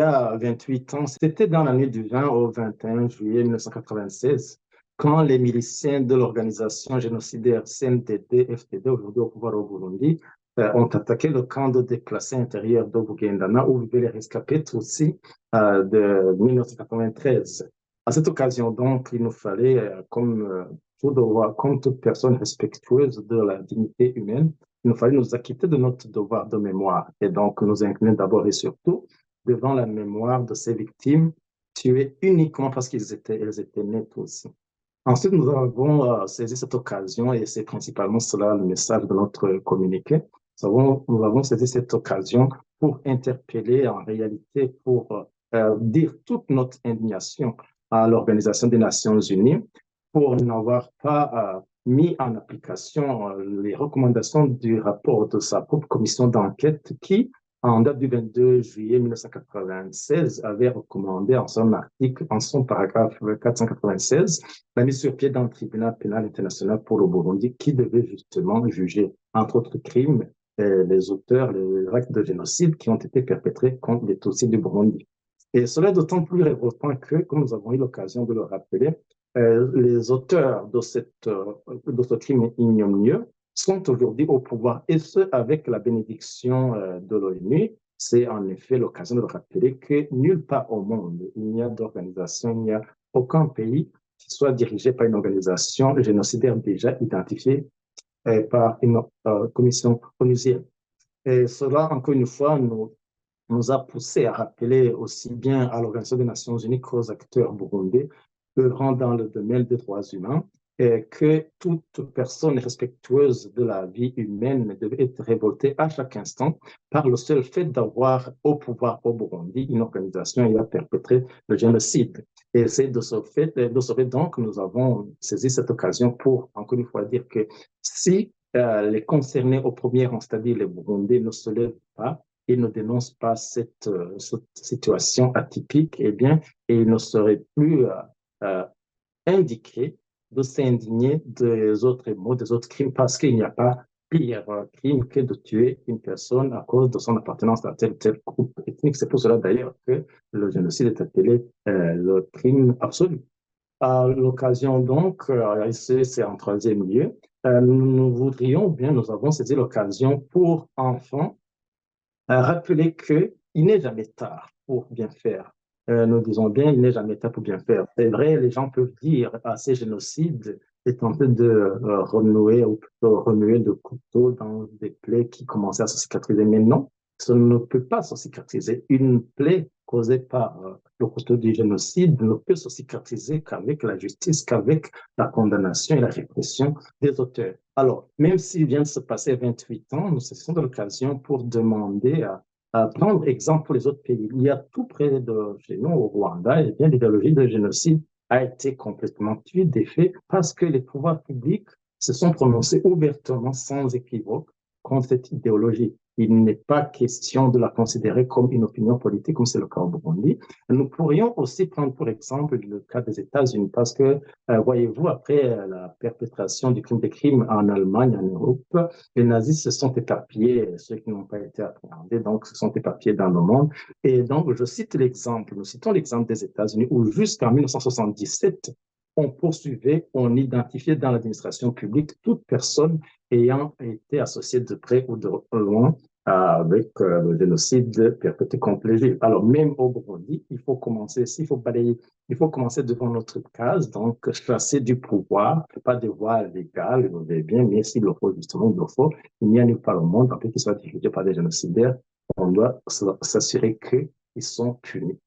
a 28 ans, c'était dans la nuit du 20 au 21 juillet 1996, quand les miliciens de l'organisation génocidaire CNDD-FDD, aujourd'hui au pouvoir au Burundi, ont attaqué le camp de déplacés intérieurs de Bugendana, où vivaient les rescapés Tutsis de 1993. À cette occasion, donc, il nous fallait, comme toute personne respectueuse de la dignité humaine, il nous fallait nous acquitter de notre devoir de mémoire et donc nous incliner d'abord et surtout devant la mémoire de ces victimes tuées uniquement parce elles étaient nettes aussi. Ensuite, nous avons saisi cette occasion, et c'est principalement cela le message de notre communiqué. Nous avons saisi cette occasion pour interpeller en réalité, pour dire toute notre indignation à l'Organisation des Nations Unies pour n'avoir pas mis en application les recommandations du rapport de sa propre commission d'enquête qui, en date du 22 juillet 1996, avait recommandé en son article, en son paragraphe 496, la mise sur pied d'un tribunal pénal international pour le Burundi qui devait justement juger, entre autres crimes, les auteurs, les actes de génocide qui ont été perpétrés contre les Tutsis du Burundi. Et cela est d'autant plus révoltant que, comme nous avons eu l'occasion de le rappeler, les auteurs de ce crime ignominieux sont aujourd'hui au pouvoir, et ce, avec la bénédiction de l'ONU. C'est en effet l'occasion de le rappeler que nulle part au monde, il n'y a d'organisation, il n'y a aucun pays qui soit dirigé par une organisation génocidaire déjà identifiée par une commission onusienne. Et cela, encore une fois, nous a poussé à rappeler aussi bien à l'Organisation des Nations Unies qu'aux acteurs burundais œuvrant dans le domaine des droits humains, et que toute personne respectueuse de la vie humaine devait être révoltée à chaque instant par le seul fait d'avoir au pouvoir au Burundi une organisation ayant perpétré le génocide. Et c'est de ce fait donc que nous avons saisi cette occasion pour, encore une fois, dire que si les concernés au premier rang, c'est-à-dire les Burundais, ne se lèvent pas et ne dénoncent pas cette situation atypique, eh bien, ils ne seraient plus indiqué de s'indigner des autres maux, des autres crimes, parce qu'il n'y a pas pire crime que de tuer une personne à cause de son appartenance à tel ou tel groupe ethnique. C'est pour cela d'ailleurs que le génocide est appelé le crime absolu. À l'occasion donc, c'est en troisième lieu, nous voudrions, bien nous avons saisi l'occasion pour enfin rappeler qu'il n'est jamais tard pour bien faire. Nous disons bien, il n'est jamais tard pour bien faire. C'est vrai, les gens peuvent dire, ces génocides est en train de renouer ou plutôt remuer de couteau dans des plaies qui commençaient à se cicatriser. Mais non, ça ne peut pas se cicatriser. Une plaie causée par le couteau du génocide ne peut se cicatriser qu'avec la justice, qu'avec la condamnation et la répression des auteurs. Alors, même s'il vient de se passer 28 ans, nous saisissons de l'occasion pour demander à prendre exemple pour les autres pays. Il y a tout près de chez nous, au Rwanda, et bien l'idéologie de génocide a été complètement tuée des faits parce que les pouvoirs publics se sont prononcés ouvertement, sans équivoque, contre cette idéologie. Il n'est pas question de la considérer comme une opinion politique, comme c'est le cas au Burundi. Nous pourrions aussi prendre pour exemple le cas des États-Unis, parce que, voyez-vous, après la perpétration du crime des crimes en Allemagne, en Europe, les nazis se sont éparpillés, ceux qui n'ont pas été appréhendés, donc se sont éparpillés dans le monde. Et donc, je cite l'exemple, nous citons l'exemple des États-Unis, où jusqu'en 1977, on poursuivait, on identifiait dans l'administration publique toute personne ayant été associée de près ou de loin avec le génocide perpétré contre les Juifs. Alors, même au Burundi, il faut commencer, s'il faut balayer, il faut commencer devant notre case, donc chasser du pouvoir, pas de voie légale, vous voyez bien, mais s'il le faut, justement, il le faut. Il n'y a nulle part au monde, en fait, qu'il soit dirigé par des génocidaires, on doit s'assurer qu'ils sont punis.